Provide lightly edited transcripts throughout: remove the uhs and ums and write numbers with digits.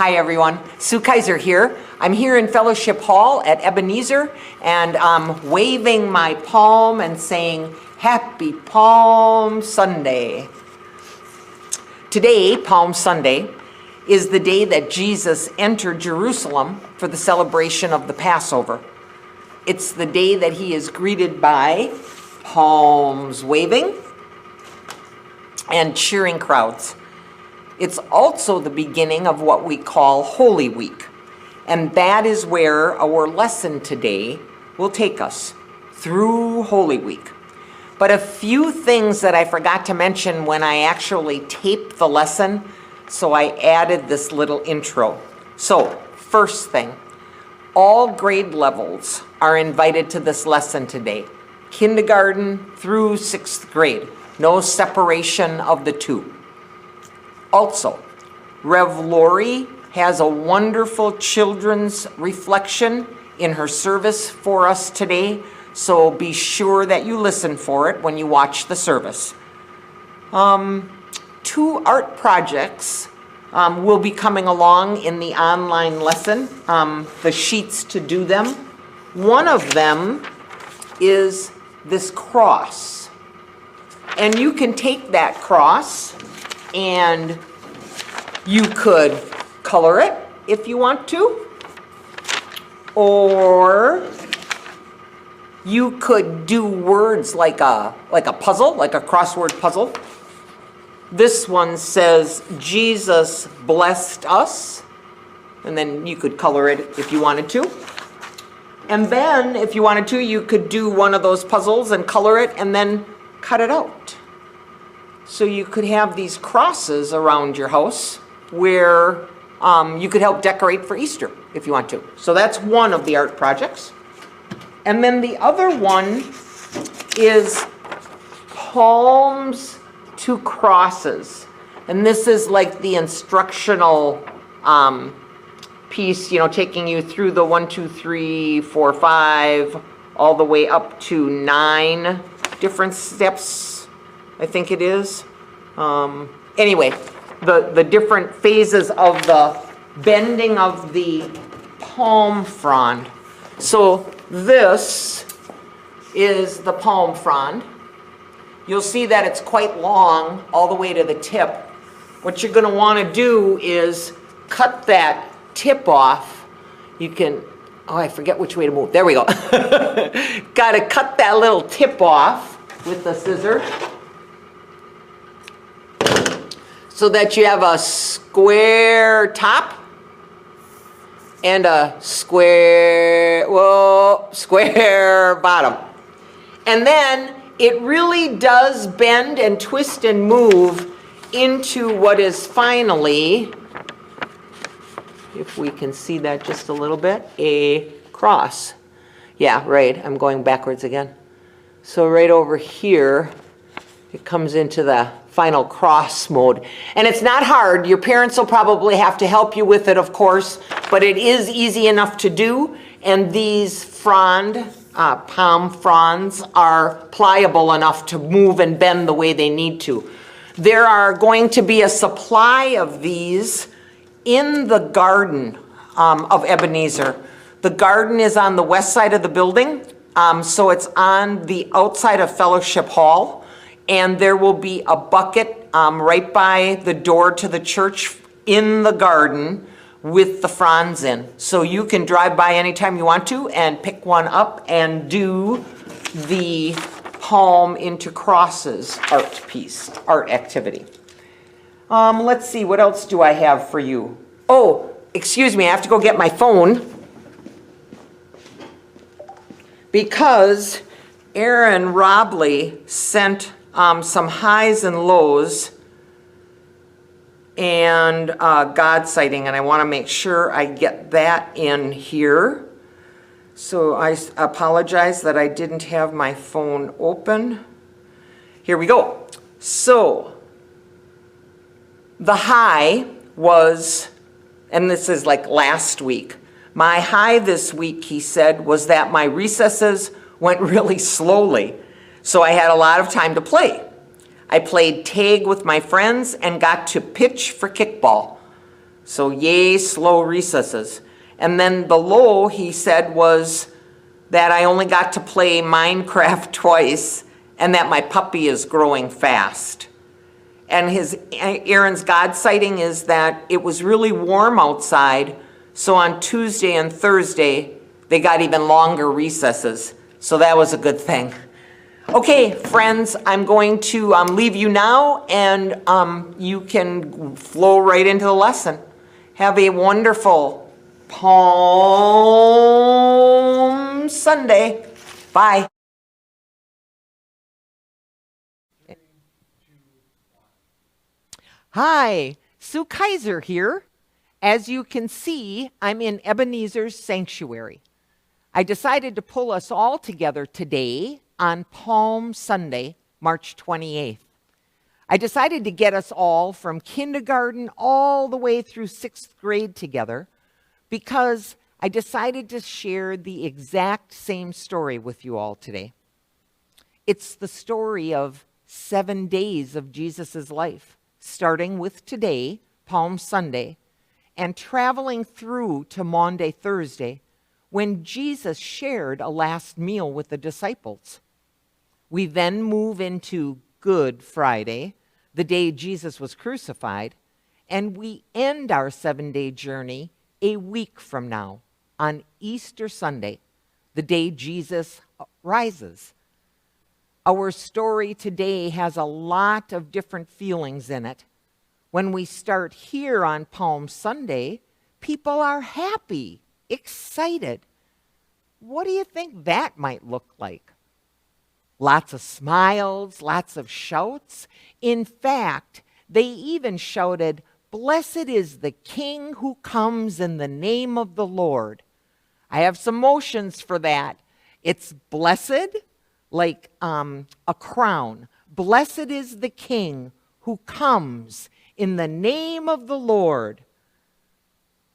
Hi everyone, Sue Kaiser here. I'm here in Fellowship Hall at Ebenezer, and I'm waving my palm and saying, Happy Palm Sunday. Today, Palm Sunday, is the day that Jesus entered Jerusalem for the celebration of the Passover. It's the day that he is greeted by palms waving and cheering crowds. It's also the beginning of what we call Holy Week, and that is where our lesson today will take us, through Holy Week. But a few things that I forgot to mention when I actually taped the lesson, so I added this little intro. So, first thing, all grade levels are invited to this lesson today, kindergarten through 6th grade, no separation of the two. Also, Rev Lori has a wonderful children's reflection in her service for us today, so be sure that you listen for it when you watch the service. 2 art projects will be coming along in the online lesson, the sheets to do them. One of them is this cross, and you can take that cross and you could color it if you want to, or you could do words like a puzzle, like a crossword puzzle. This one says, Jesus blessed us, and then you could color it if you wanted to. And then, if you wanted to, you could do one of those puzzles and color it and then cut it out. So you could have these crosses around your house where you could help decorate for Easter if you want to. So that's one of the art projects. And then the other one is palms to crosses. And this is like the instructional piece, you know, taking you through the 1, 2, 3, 4, 5, all the way up to 9 different steps, I think it is. Anyway, the different phases of the bending of the palm frond. So this is the palm frond. You'll see that it's quite long all the way to the tip. What you're going to want to do is cut that tip off. You can, oh, I forget which way to move. There we go. Got to cut that little tip off with the scissor so that you have a square top and a square bottom. And then it really does bend and twist and move into what is finally, if we can see that just a little bit, a cross. Yeah, right, I'm going backwards again. So right over here, it comes into the final cross mode. And it's not hard. Your parents will probably have to help you with it, of course, but it is easy enough to do. And these palm fronds are pliable enough to move and bend the way they need to. There are going to be a supply of these in the garden of Ebenezer. The garden is on the west side of the building, so it's on the outside of Fellowship Hall. And there will be a bucket right by the door to the church in the garden with the fronds in. So you can drive by anytime you want to and pick one up and do the palm into crosses art activity. Let's see, what else do I have for you? Oh, excuse me, I have to go get my phone because Aaron Robley sent some highs and lows and God sighting, and I want to make sure I get that in here. So I apologize that I didn't have my phone open. Here we go. So the high was, and this is like last week, my high this week, he said, was that my recesses went really slowly. So I had a lot of time to play. I played tag with my friends and got to pitch for kickball. So yay, slow recesses. And then the low, he said, was that I only got to play Minecraft twice and that my puppy is growing fast. And Aaron's God sighting is that it was really warm outside, so on Tuesday and Thursday, they got even longer recesses. So that was a good thing. Okay, friends, I'm going to leave you now, and you can flow right into the lesson. Have a wonderful Palm Sunday. Bye. Hi, Sue Kaiser here. As you can see, I'm in Ebenezer's sanctuary. I decided to pull us all together today on Palm Sunday, March 28th. I decided to get us all from kindergarten all the way through 6th grade together because I decided to share the exact same story with you all today. It's the story of 7 days of Jesus' life, starting with today, Palm Sunday, and traveling through to Maundy, Thursday, when Jesus shared a last meal with the disciples. We then move into Good Friday, the day Jesus was crucified, and we end our 7-day journey a week from now on Easter Sunday, the day Jesus rises. Our story today has a lot of different feelings in it. When we start here on Palm Sunday, people are happy, excited. What do you think that might look like? Lots of smiles, lots of shouts. In fact, they even shouted, "Blessed is the King who comes in the name of the Lord." I have some motions for that. It's blessed, like a crown. Blessed is the King who comes in the name of the Lord.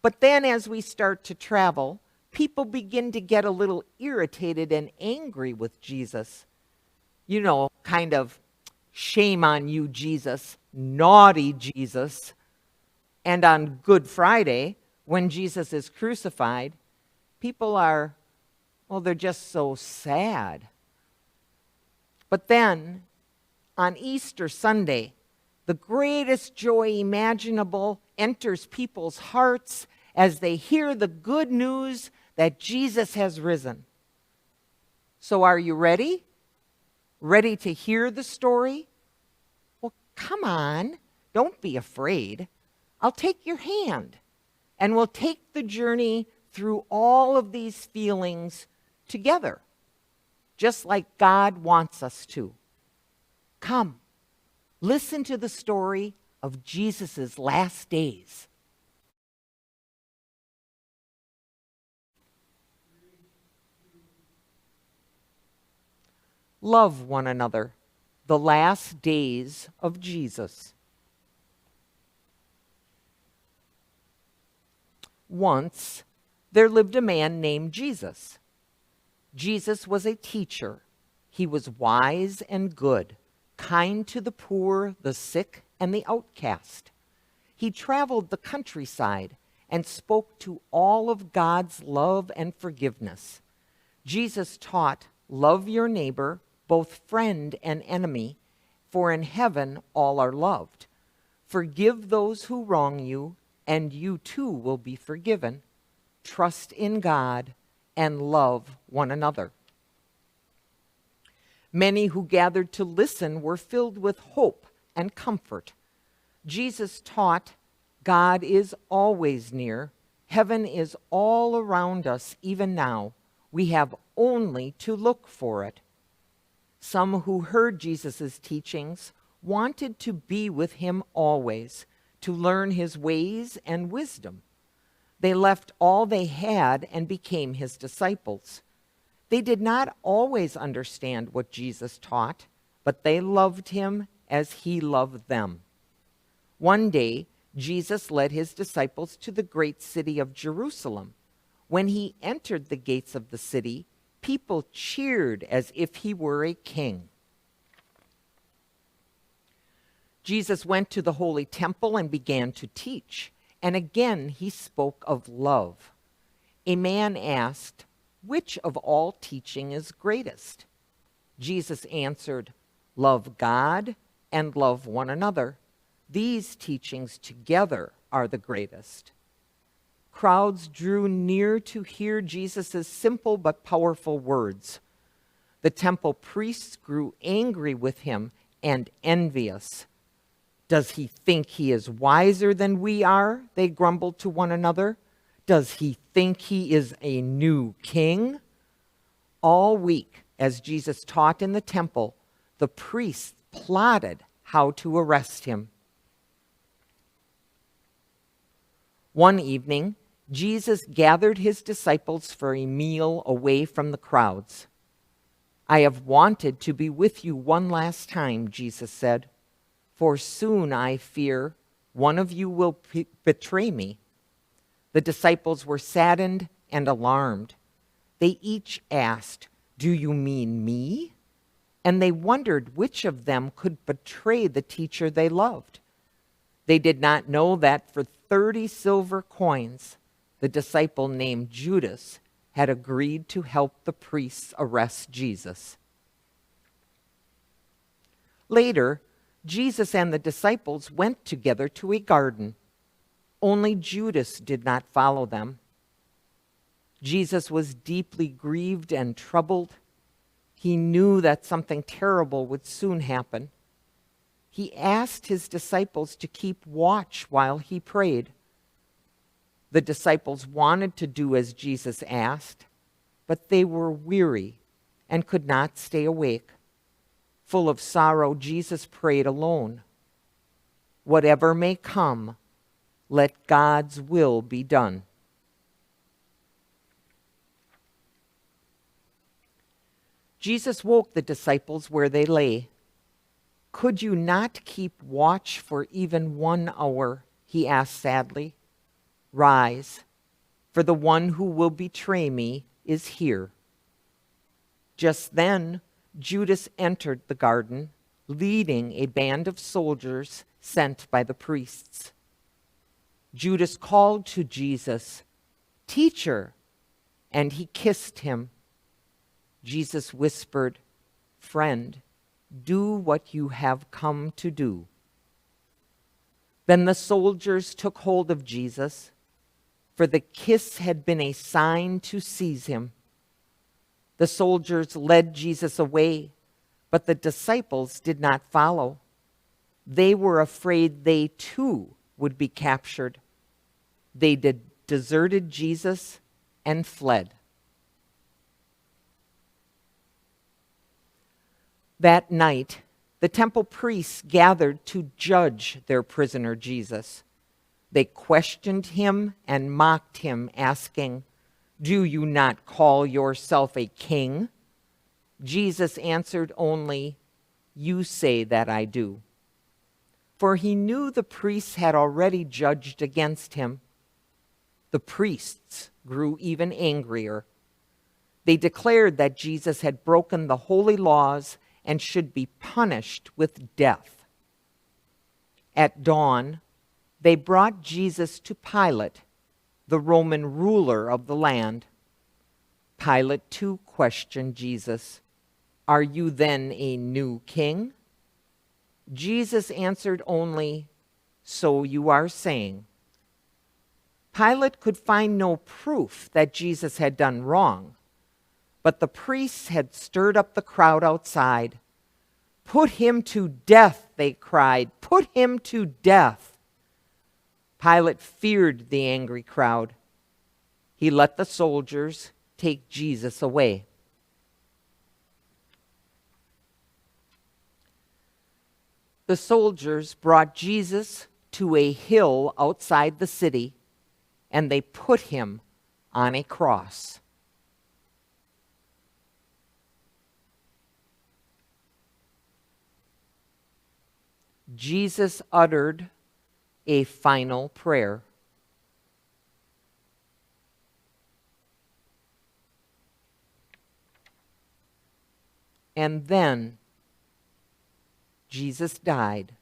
But then as we start to travel, people begin to get a little irritated and angry with Jesus. You know, kind of, shame on you, Jesus, naughty Jesus. And on Good Friday, when Jesus is crucified, people are, well, they're just so sad. But then, on Easter Sunday, the greatest joy imaginable enters people's hearts as they hear the good news that Jesus has risen. So are you ready? Ready to hear the story? Well, come on, don't be afraid. I'll take your hand, and we'll take the journey through all of these feelings together, just like God wants us to. Come, listen to the story of Jesus' last days. Love one another, the last days of Jesus. Once, there lived a man named Jesus. Jesus was a teacher. He was wise and good, kind to the poor, the sick, and the outcast. He traveled the countryside and spoke to all of God's love and forgiveness. Jesus taught, love your neighbor, both friend and enemy, for in heaven all are loved. Forgive those who wrong you, and you too will be forgiven. Trust in God and love one another. Many who gathered to listen were filled with hope and comfort. Jesus taught, God is always near. Heaven is all around us even now. We have only to look for it. Some who heard Jesus' teachings wanted to be with him always, to learn his ways and wisdom. They left all they had and became his disciples. They did not always understand what Jesus taught, but they loved him as he loved them. One day, Jesus led his disciples to the great city of Jerusalem. When he entered the gates of the city, people cheered as if he were a king. Jesus went to the holy temple and began to teach. and again he spoke of love. A man asked, "Which of all teaching is greatest?" Jesus answered, "Love God and love one another. These teachings together are the greatest." Crowds drew near to hear Jesus' simple but powerful words. The temple priests grew angry with him and envious. "Does he think he is wiser than we are?" they grumbled to one another. "Does he think he is a new king?" All week, as Jesus taught in the temple, the priests plotted how to arrest him. One evening, Jesus gathered his disciples for a meal away from the crowds. "I have wanted to be with you one last time," Jesus said, "for soon, I fear, one of you will betray me." The disciples were saddened and alarmed. They each asked, "Do you mean me?" And they wondered which of them could betray the teacher they loved. They did not know that for 30 silver coins, the disciple named Judas had agreed to help the priests arrest Jesus. Later, Jesus and the disciples went together to a garden. Only Judas did not follow them. Jesus was deeply grieved and troubled. He knew that something terrible would soon happen. He asked his disciples to keep watch while he prayed. The disciples wanted to do as Jesus asked, but they were weary and could not stay awake. Full of sorrow, Jesus prayed alone. "Whatever may come, let God's will be done." Jesus woke the disciples where they lay. "Could you not keep watch for even 1 hour?" he asked sadly. "Rise, for the one who will betray me is here." Just then, Judas entered the garden, leading a band of soldiers sent by the priests. Judas called to Jesus, "Teacher," and he kissed him. Jesus whispered, "Friend, do what you have come to do." Then the soldiers took hold of Jesus, for the kiss had been a sign to seize him. The soldiers led Jesus away, but the disciples did not follow. They were afraid they too would be captured. They deserted Jesus and fled. That night, the temple priests gathered to judge their prisoner Jesus. They questioned him and mocked him, asking, "Do you not call yourself a king?" Jesus answered only, "You say that I do." For he knew the priests had already judged against him. The priests grew even angrier. They declared that Jesus had broken the holy laws and should be punished with death. At dawn, they brought Jesus to Pilate, the Roman ruler of the land. Pilate too questioned Jesus, "Are you then a new king?" Jesus answered only, "So you are saying." Pilate could find no proof that Jesus had done wrong, but the priests had stirred up the crowd outside. "Put him to death," they cried. "Put him to death." Pilate feared the angry crowd. He let the soldiers take Jesus away. The soldiers brought Jesus to a hill outside the city, and they put him on a cross. Jesus uttered a final prayer. And then Jesus died.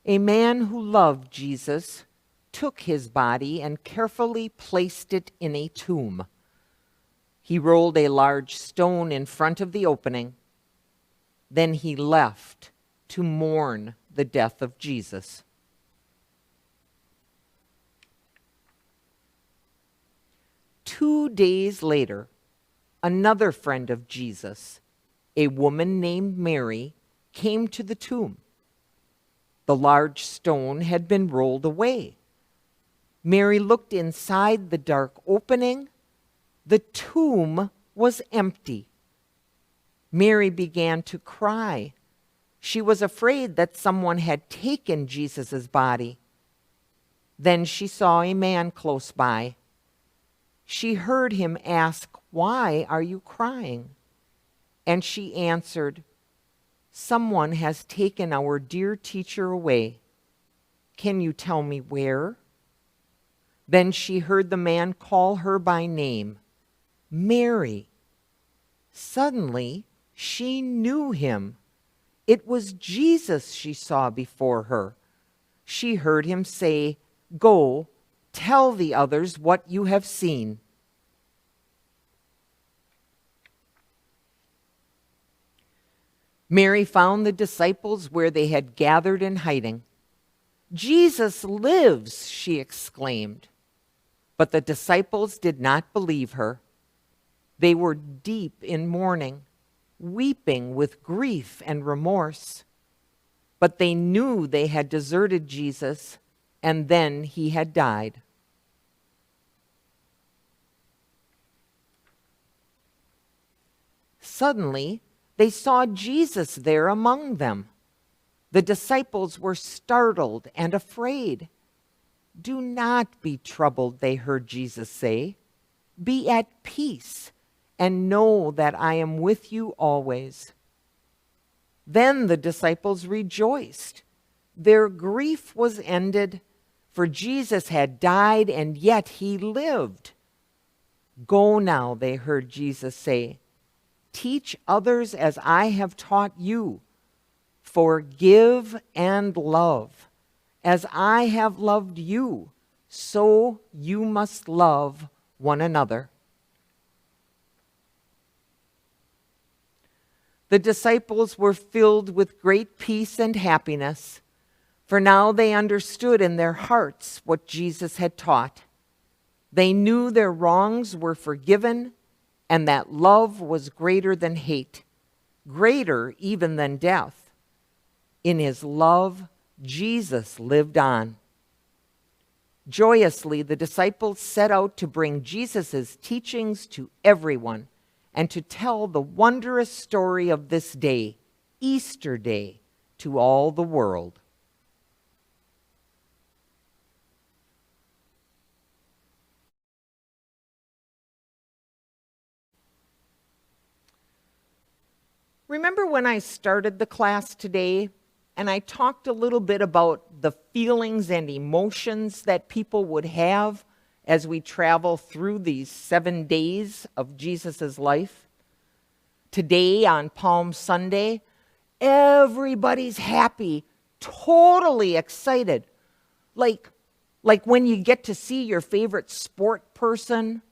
A man who loved Jesus took his body and carefully placed it in a tomb. He rolled a large stone in front of the opening. Then he left to mourn the death of Jesus. Two days later, another friend of Jesus, a woman named Mary, came to the tomb. The large stone had been rolled away. Mary looked inside the dark opening. The tomb was empty. Mary began to cry. She was afraid that someone had taken Jesus' body. Then she saw a man close by. She heard him ask, "Why are you crying?" And she answered, "Someone has taken our dear teacher away. Can you tell me where?" Then she heard the man call her by name, "Mary." Suddenly, she knew him. It was Jesus she saw before her. She heard him say, "Go, tell the others what you have seen." Mary found the disciples where they had gathered in hiding. "Jesus lives," she exclaimed. But the disciples did not believe her. They were deep in mourning, weeping with grief and remorse. But they knew they had deserted Jesus, and then he had died. Suddenly, they saw Jesus there among them. The disciples were startled and afraid. "Do not be troubled," they heard Jesus say. "Be at peace, and know that I am with you always." Then the disciples rejoiced. Their grief was ended, for Jesus had died, and yet he lived. "Go now," they heard Jesus say. "Teach others as I have taught you. Forgive and love. As I have loved you, so you must love one another." The disciples were filled with great peace and happiness, for now they understood in their hearts what Jesus had taught. They knew their wrongs were forgiven, and that love was greater than hate, greater even than death. In his love, Jesus lived on. Joyously, the disciples set out to bring Jesus' teachings to everyone and to tell the wondrous story of this day, Easter Day, to all the world. Remember when I started the class today and I talked a little bit about the feelings and emotions that people would have as we travel through these 7 days of Jesus' life? Today, on Palm Sunday, everybody's happy, totally excited. Like when you get to see your favorite sport person,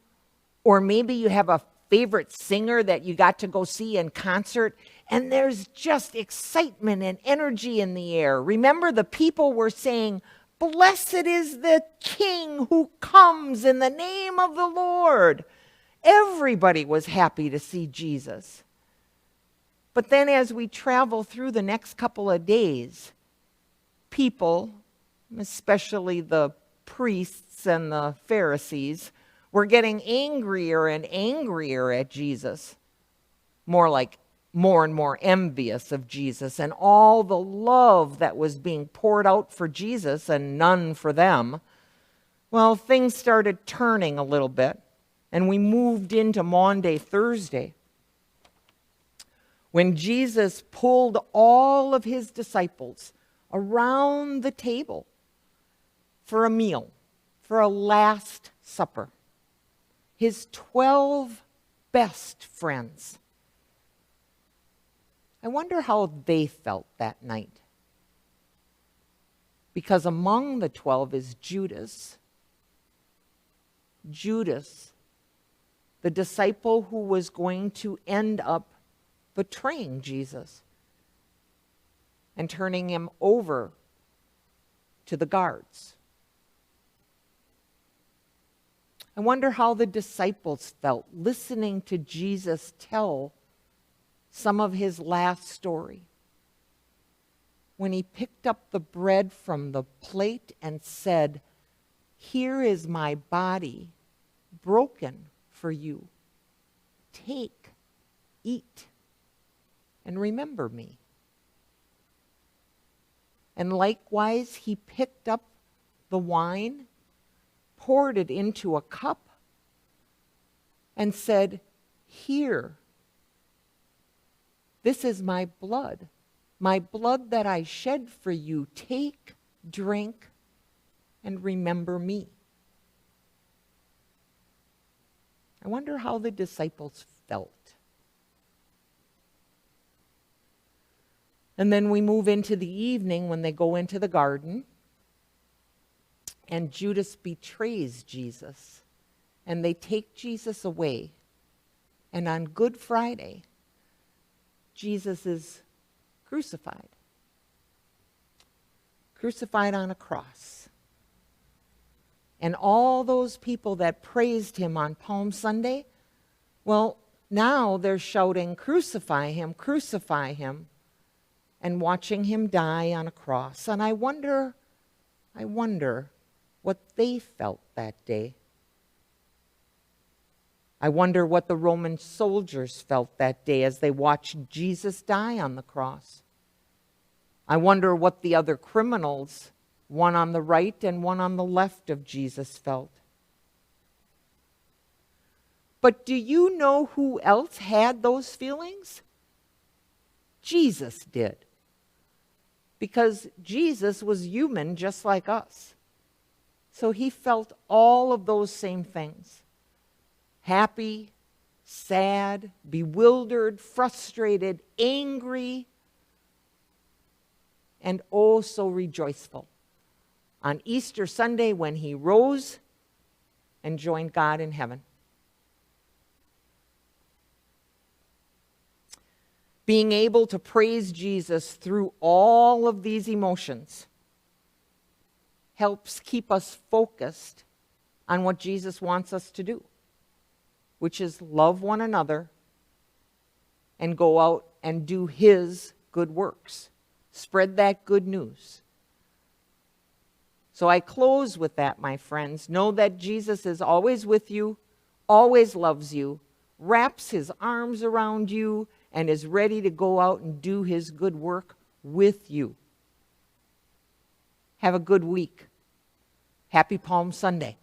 or maybe you have a favorite singer that you got to go see in concert, and there's just excitement and energy in the air. Remember, the people were saying, "Blessed is the King who comes in the name of the Lord." Everybody was happy to see Jesus. But then as we travel through the next couple of days, people, especially the priests and the Pharisees, were getting angrier and angrier at Jesus, more and more envious of Jesus and all the love that was being poured out for Jesus and none for them. Well, things started turning a little bit, and we moved into Maundy Thursday, when Jesus pulled all of his disciples around the table for a meal, for a Last Supper. His 12 best friends. I wonder how they felt that night. Because among the 12 is Judas. Judas, the disciple who was going to end up betraying Jesus and turning him over to the guards. I wonder how the disciples felt listening to Jesus tell some of his last story. When he picked up the bread from the plate and said, "Here is my body broken for you. Take, eat, and remember me." And likewise, he picked up the wine, poured it into a cup, and said, "Here, this is my blood that I shed for you. Take, drink, and remember me." I wonder how the disciples felt. And then we move into the evening when they go into the garden, and Judas betrays Jesus, and they take Jesus away. And on Good Friday, Jesus is crucified on a cross. And all those people that praised him on Palm Sunday, well, now they're shouting, "Crucify him, crucify him," and watching him die on a cross. And I wonder what they felt that day. I wonder what the Roman soldiers felt that day as they watched Jesus die on the cross. I wonder what the other criminals, one on the right and one on the left of Jesus, felt. But do you know who else had those feelings? Jesus did. Because Jesus was human just like us. So he felt all of those same things. Happy, sad, bewildered, frustrated, angry, and oh so rejoiceful on Easter Sunday when he rose and joined God in heaven. Being able to praise Jesus through all of these emotions helps keep us focused on what Jesus wants us to do, which is love one another and go out and do his good works. Spread that good news. So I close with that, my friends. Know that Jesus is always with you, always loves you, wraps his arms around you, and is ready to go out and do his good work with you. Have a good week. Happy Palm Sunday.